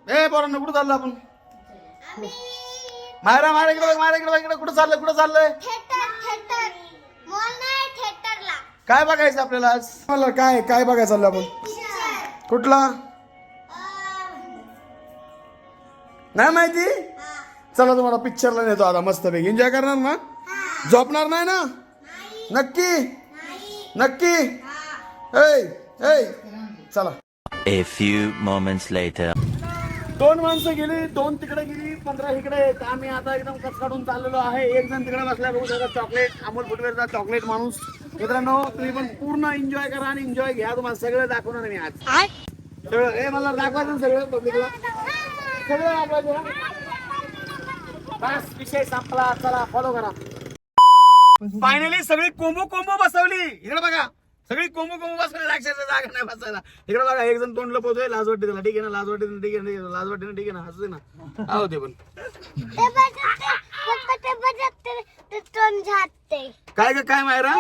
ए पोरांनो कुठं चाललं आपण? मायरा मायरा इकडे कुठं चाललंय? काय बघायचं आपल्याला आज? मला काय बघायचं चाललं आपण? कुठला नाही माहिती? चला तुम्हाला पिक्चरला नेतो आता मस्तपैकी. एन्जॉय करणार ना? झोपणार नाही ना? नक्की ए चला. A few moments later. 2 माणसं गेली, 2 तिकडे गेली, 15 इकडे. आम्ही आता एकदम कच काढून चाललेलो आहे. एक जण तिकडे बसलाय बघू शकता, चॉकलेट अमोल फुटवेअरचा चॉकलेट माणूस. मित्रांनो तुम्ही पण पूर्ण एन्जॉय करा आणि एन्जॉय घ्या. तुम्हाला सगळं दाखवणार मी आज. सगळं मला दाखवायचं सगळं पब्लिकला. सगळं दाखवायचं. बस विषय संपला. चला फॉलो करा. फायनली सगळी कोंबो बसवली. इकडे बघा, सगळी कोंबो बसवली. राक्षसाचा जागा नाही बसायला. इकडे बघा, एक जण तोंड लपवतोय. लाज वाटते त्याला. ठीक आहे ना? लाज वाटते ना? ठीक आहे ना? हसते ना? आहो ते पण काय मायरा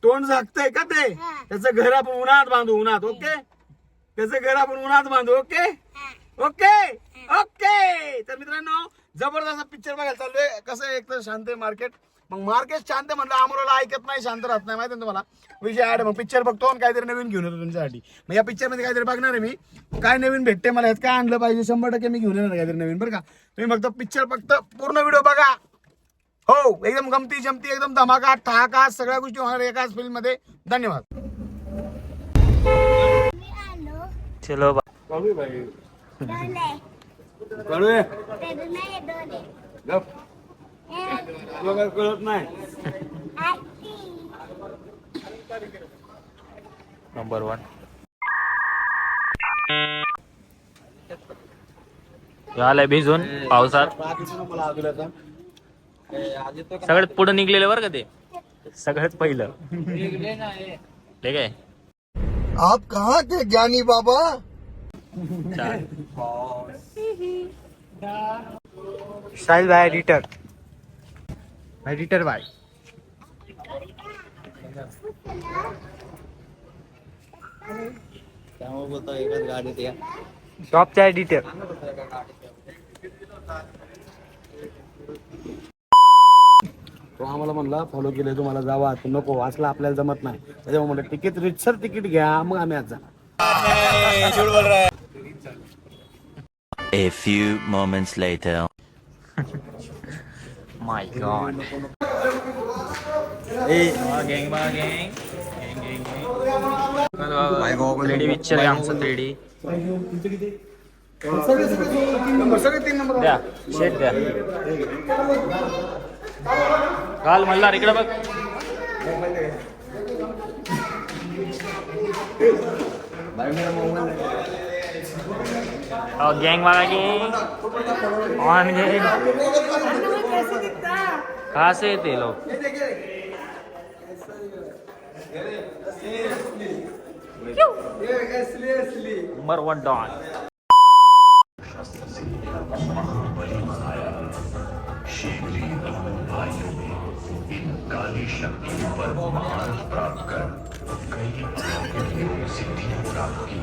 तोंड झाकतंय का ते? त्याचं घर आपण उन्हात बांधू. ओके? त्याचं घर आपण उन्हात बांधू. ओके. तर मित्रांनो जबरदस्त पिक्चर बघायला चाललोय. कसं आहे, एक तर शांत मार्केट. मग मार्केट शांत म्हणलं आम्हाला ऐकत नाही, शांत राहत नाही. माहिती ना तुम्हाला विषय आहे. मग पिक्चर बघतो आणि काहीतरी नवीन घेऊन येतो तुमच्यासाठी. मग या पिक्चर मध्ये काहीतरी बघणार आहे मी. काय नवीन भेटते मला, यात काय आणलं पाहिजे 100% मी घेऊन येणार काहीतरी नवीन. बरं का? तुम्ही फक्त पिक्चर फक्त पूर्ण व्हिडिओ बघा. हो, एकदम गमती जमती, एकदम धमाका ठहाका सगळ्या गोष्टी होणार एकाच फिल्म मध्ये. धन्यवाद. चलो भाई कळत नाही. नंबर 1 आलाय भिजून पावसात. सगळ्यात पुढे निघलेलं बरं का ते, सगळ्यात पहिलं. ठीक आहे. आप कहाँ थे ज्ञानी बाबा? साहिल भाई एडिटर भाई. टॉपचा एडिटर. तो आम्हाला म्हणला फॉलो केले तुम्हाला जावा, तू नको वाचला आपल्याला जमत नाही. त्याच्यामुळे म्हणलं तिकीट रितसर तिकीट घ्या, मग आम्ही आज जा. A few moments later. My God. Gang. 3D picture आहे आमचं. 3D सगळे 3 नंबर द्या, शेट द्या. काल मल्हार इकडे बघ. गँग बघा गँग ऑन गँग. कसे येते लोक. Number 1 don. काली शक्ति पर महान प्राप्त कर कई सिद्धियां प्राप्त की.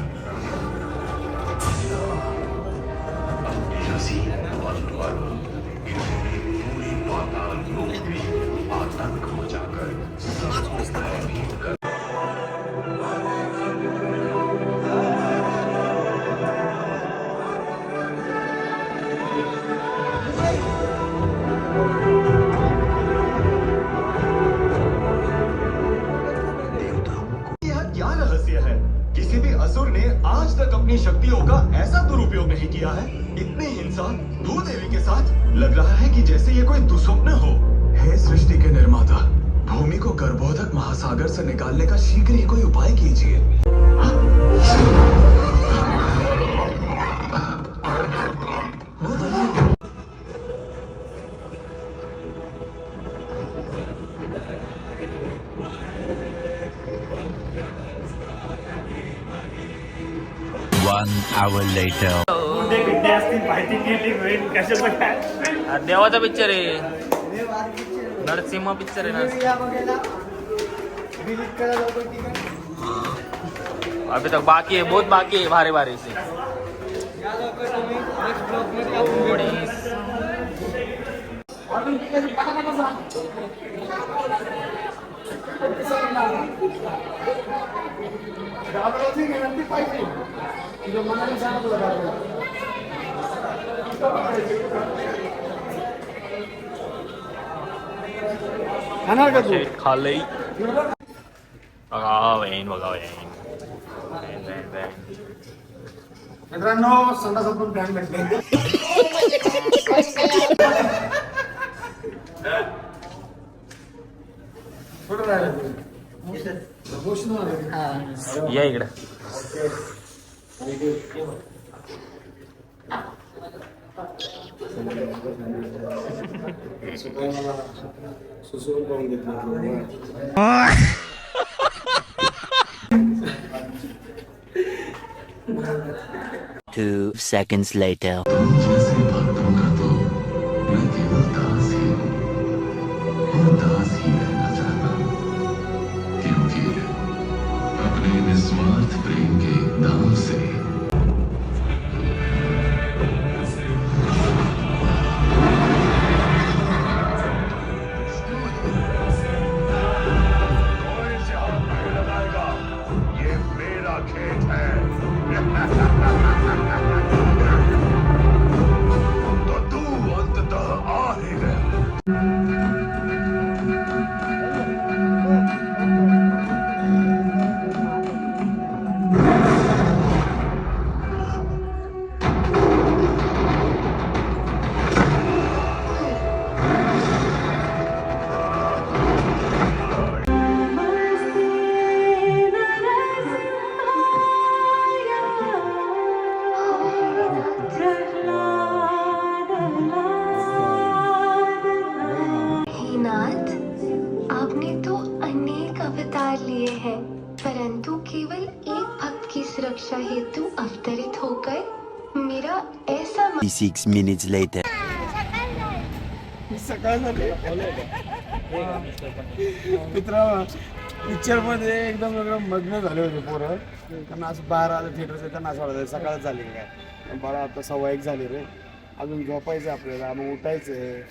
अपने हसीन बल पर इन्होंने पूरी पाताल लोक में आतंक मचाकर सबको भयभीत कर. किसी भी असुर ने आज तक अपनी शक्तियों का ऐसा दुरुपयोग नहीं किया है. इतनी हिंसा भूदेवी के साथ. लग रहा है कि जैसे ये कोई दुस्वप्न हो. हे सृष्टि के निर्माता, भूमि को गर्भोदक महासागर से निकालने का शीघ्र ही कोई उपाय कीजिए. One hour later. देवाचा पिक्चर आहे. नरसिंह पिक्चर आहे. अभी तक बाकी है, बहुत बाकी है. भारी से खाणार का तू? खाल्लंय बघा वेन बघा वेन मित्रांनो संडासातून पॅन भेटले. कुठं राहिलं तू? या इकडं. सुसवून पाहून घेतलं. 2 seconds later. जैसे भक्तों का तो मैं केवल दास ही हूँ और दास ही रहना चाहता हूँ, क्योंकि अपने निस्वार्थ प्रेम के दाम से ये मेरा खेत है तो तू अंततः आ ही गया. हे नाथ, आपने तो अनेक अवतार लिए हैं, परंतु केवल एक भक्त की सुरक्षा हेतु अवतरित होकर मेरा ऐसा 6 minutes later. सकाळ झाली. मित्र पिक्चर मध्ये एकदम वेगळं मग्न झाले होते पोरं. त्यांना असं बाहेर आलं थिएटरचं, त्यांना असं वाटतं सकाळ झाली काय. बाळा आता 1:15 झाली रे, अजून झोपायचं आपल्याला, मग उठायचंय.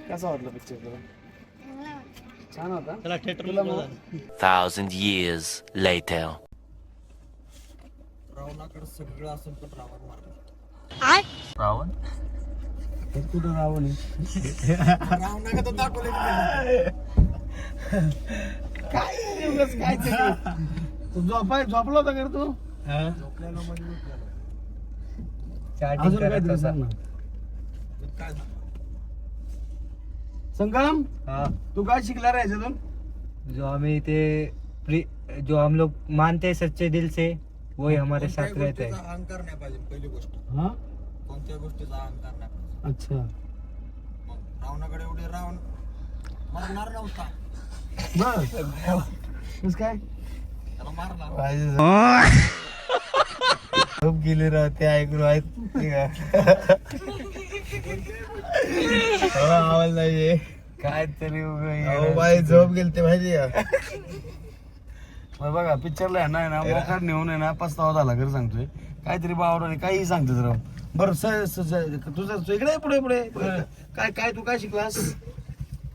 कसा वाटलं पिक्चर तुला? छान होता. तुला मग 1,000 years later. रावणाकडे सगळं असून पण रावण मारला. रावण कुठं रावण आहे? रावणाकडे तर दाखवले काय एवढंच काय ते? तू झोपला होता का रे तू? अजून काहीतरी सांग ना. संगम, तू काय शिकला रे याच्यातून? जो हमें जो हम लोग मानते हैं सच्चे दिल से वही हमारे साथ रहते हैं. अहंकार नाही पाहिजे पहिली गोष्ट. हा कोणत्या गोष्टीचा अहंकार नाही पाहिजे. अच्छा. मग रावणाकडे एवढे रावण मारणार नव्हता, बस काय त्याला मारला. खूप गेले राहते ऐकून आवाज नाहीये काय तरी बाई झोप गेली ते माहिती का. मग बघा पिक्चरला आहे ना मोकार नेऊन आहे ना पस्तावा झाला खरं सांगतोय. काहीतरी बावराने काही सांगतोच राव. बरं तुझं इकडे पुढे पुढे काय काय तू काय शिकलास?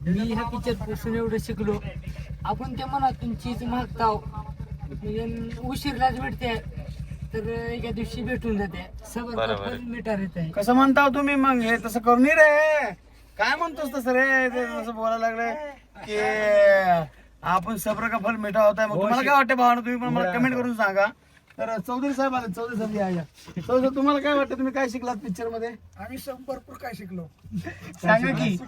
मी ह्या पिक्चर पासून एवढं शिकलो, आपण त्या मनातून चीज मागताव उशीरलाच भेटते तर एका दिवशी भेटून जाते. सगळं मिटार येत आहे. कसं म्हणता तुम्ही मग? हे तसं करू नये रे. काय म्हणतोस तसं रे? ते तसं बोलायला लागले की आपण सब्र का फल मिठा होता है. मग तुम्हाला काय वाटतं भावानं? तुम्ही पण मला कमेंट करून सांगा. तर चौधरी साहेब आले. चौधरी साहेब या. चौधरी तुम्हाला काय वाटतं? तुम्ही काय शिकलात पिक्चर मध्ये? आम्ही भरपूर काय शिकलो. सांगा की.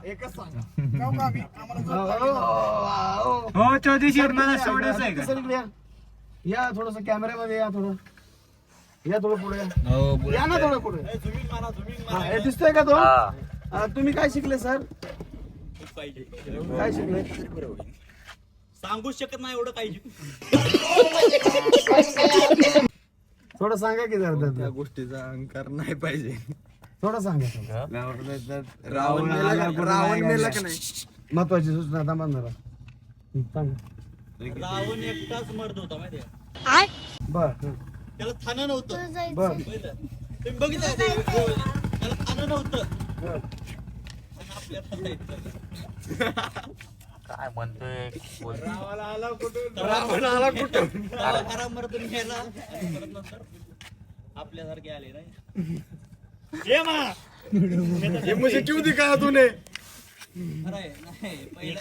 एकच सांगा. जाऊ का आम्ही? आम्हाला हो चौधरी शेठ मला सोडायचं आहे का? या थोडस कॅमेऱ्यामध्ये या. थोडं या, थोडं पुढे या. या ना थोडं पुढे. हे दिसतोय का तो? तुम्ही काय शिकले सर? काय शिकले? सांगू शकत नाही एवढं काही. थोडं सांगा की जरा त्या गोष्टीचा अहंकार नाही पाहिजे. थोडं सांगा. रावण मेला का नाही? महत्वाची सूचना थांबा जरा. सांगा. रावण एकटाच मरत होता माहिती आहे. बर त्याला थानं नव्हतं बर तुम्ही बघितलं का ते? त्याला थानं नव्हतं आणि आपल्याला जायचं. काय म्हणतोय बोल. रावाला आला कुठं खरा मरतून घ्यायला आणि परत नंतर आपल्यासारखे आले नाही. ये मा ये मुझे क्यों दिखाया तूने खरं आहे नाही पहिलं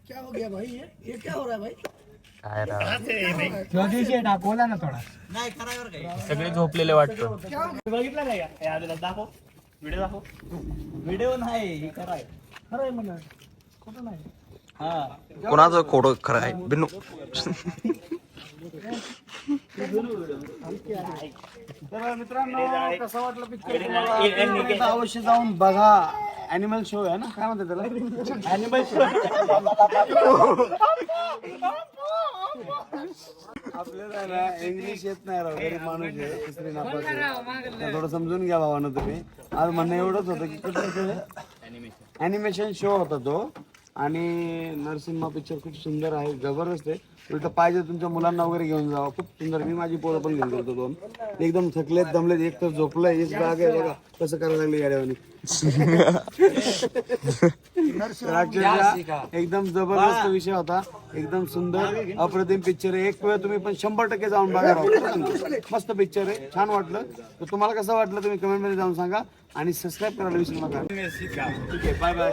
क्या हो गया भाई ये क्या हो रहा है भाई काय राव. ज्योतिषी दाखवला ना थोडा. नाही खरावर काय सगळे झोपलेले वाटतं. बघितलं काय यादला दाखव व्हिडिओ नाही हे खरं आहे खरं आहे म्हणा खोटं नाही हा कोणाचं खोटं खरं आहे बिन्नू तर मित्रांनो कसा वाटला पिक्चर अवश्य जाऊन बघा. अॅनिमल शो आहे ना काय म्हणतात त्याला अॅनिमल शो. आपल्याला इंग्लिश येत नाही राव गरीब माणूस आहे तिसरी नापास आहे. थोडं समजून घ्या भावानं तुम्ही. आज म्हणणं एवढंच होतं की कुठं ॲनिमेशन शो होता तो आणि नरसिंहा पिक्चर खूप सुंदर आहे जबरदस्त आहे. उलट पाहिजे तुमच्या मुलांना वगैरे घेऊन जावा खूप सुंदर. मी माझी पोरं पण घेऊन गेलो दोन एकदम थकलेत दमलेत. एक तर झोपलंय एक बाग आहे बघा कसं करायला लागले गाड्यावानी. एकदम जबरदस्त विषय होता एकदम सुंदर अप्रतिम पिक्चर आहे. एक वेळ तुम्ही पण 100% जाऊन बघा राव. मस्त पिक्चर आहे छान वाटलं. तर तुम्हाला कसं वाटलं तुम्ही कमेंट मध्ये जाऊन सांगा आणि सबस्क्राईब करायला विसरू नका. ठीक आहे बाय बाय.